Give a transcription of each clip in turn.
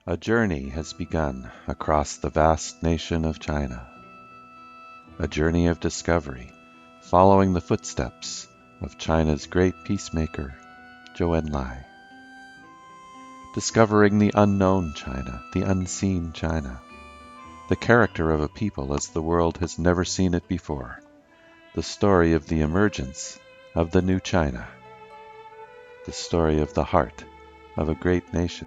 A journey has begun across the vast nation of China, a journey of discovery, following the footsteps of China's great peacemaker, Zhou Enlai. Discovering the unknown China, the unseen China, the character of a people as the world has never seen it before, the story of the emergence of the new China, the story of the heart of a great nation.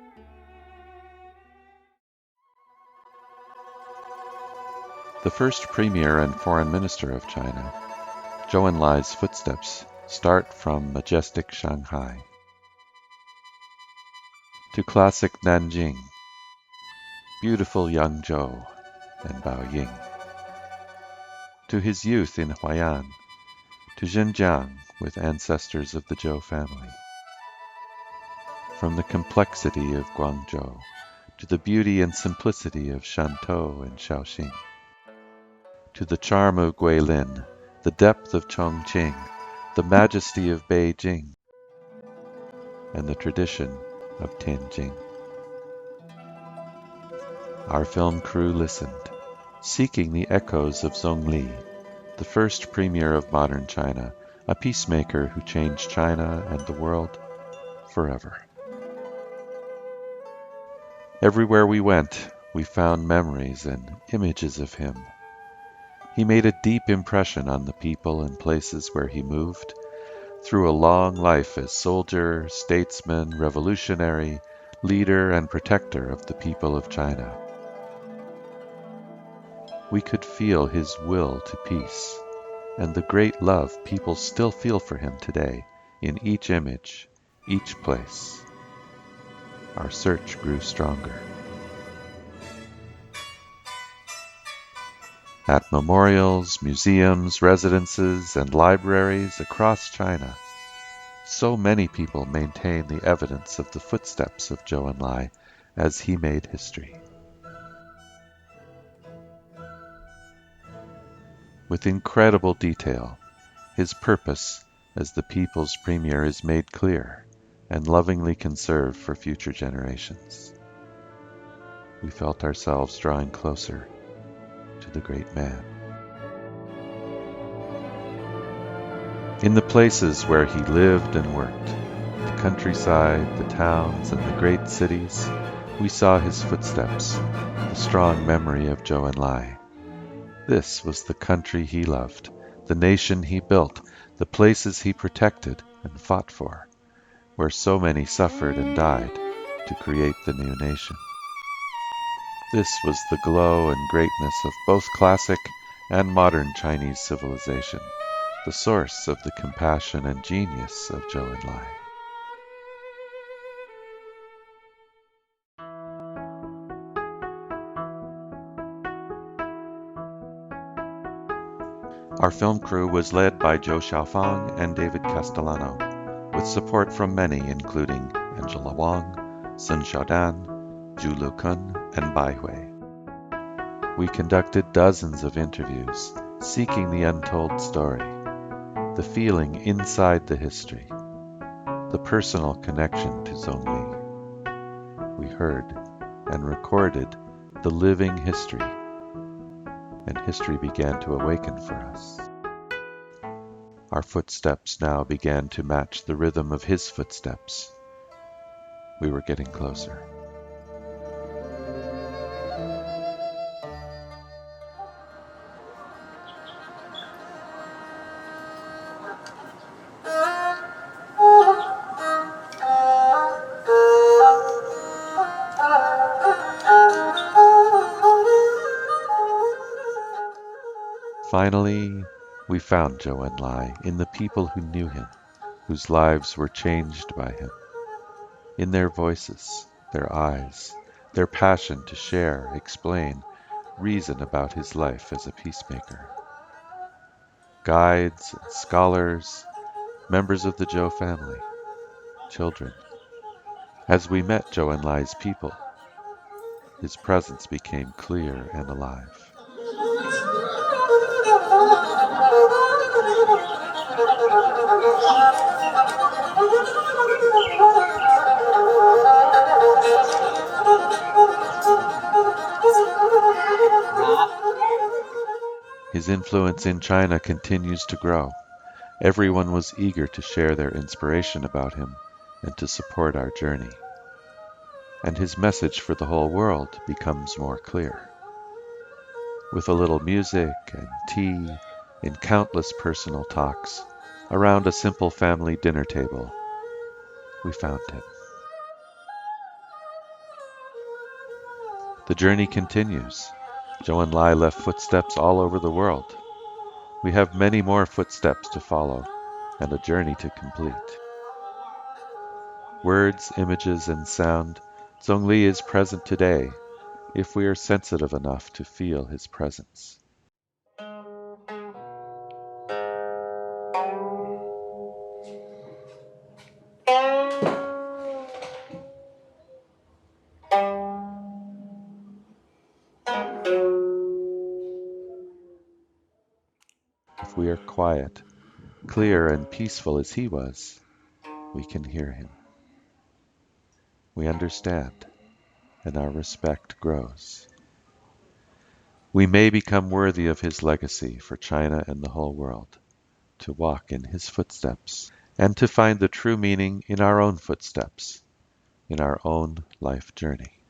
The first Premier and Foreign Minister of China, Zhou Enlai's footsteps start from majestic Shanghai to classic Nanjing, beautiful Yangzhou and Baoying, to his youth in Huai'an, to Zhenjiang with ancestors of the Zhou family. From the complexity of Guangzhou to the beauty and simplicity of Shantou and Shaoxing, to the charm of Guilin, the depth of Chongqing, the majesty of Beijing, and the tradition of Tianjin. Our film crew listened, seeking the echoes of Zhou Enlai, the first premier of modern China, a peacemaker who changed China and the world forever. Everywhere we went, we found memories and images of him. He made a deep impression on the people and places where he moved, through a long life as soldier, statesman, revolutionary, leader, and protector of the people of China. We could feel his will to peace, and the great love people still feel for him today, in each image, each place. Our search grew stronger. At memorials, museums, residences, and libraries across China, so many people maintain the evidence of the footsteps of Zhou Enlai as he made history. With incredible detail, his purpose as the people's premier is made clear and lovingly conserved for future generations. We felt ourselves drawing closer to the great man. In the places where he lived and worked, the countryside, the towns, and the great cities, we saw his footsteps, the strong memory of Zhou Enlai. This was the country he loved, the nation he built, the places he protected and fought for, where so many suffered and died to create the new nation. This was the glow and greatness of both classic and modern Chinese civilization, the source of the compassion and genius of Zhou Enlai. Our film crew was led by Zhou Xiaofang and David Castellano, with support from many including Angela Wang, Sun Xiaodan, Zhu Lukun, and Bai Hui. We conducted dozens of interviews, seeking the untold story, the feeling inside the history, the personal connection to Zhou Enlai. We heard and recorded the living history, and history began to awaken for us. Our footsteps now began to match the rhythm of his footsteps. We were getting closer. Finally, we found Zhou Enlai in the people who knew him, whose lives were changed by him, in their voices, their eyes, their passion to share, explain, reason about his life as a peacemaker. Guides, scholars, members of the Zhou family, children. As we met Zhou Enlai's people, his presence became clear and alive. His influence in China continues to grow. Everyone was eager to share their inspiration about him and to support our journey. And his message for the whole world becomes more clear. With a little music and tea, in countless personal talks, around a simple family dinner table, we found him. The journey continues. Zhou Enlai left footsteps all over the world. We have many more footsteps to follow and a journey to complete. Words, images, and sound, Zhongli is present today if we are sensitive enough to feel his presence. If we are quiet, clear, and peaceful as he was, we can hear him. We understand, and our respect grows. We may become worthy of his legacy for China and the whole world, to walk in his footsteps, and to find the true meaning in our own footsteps, in our own life journey.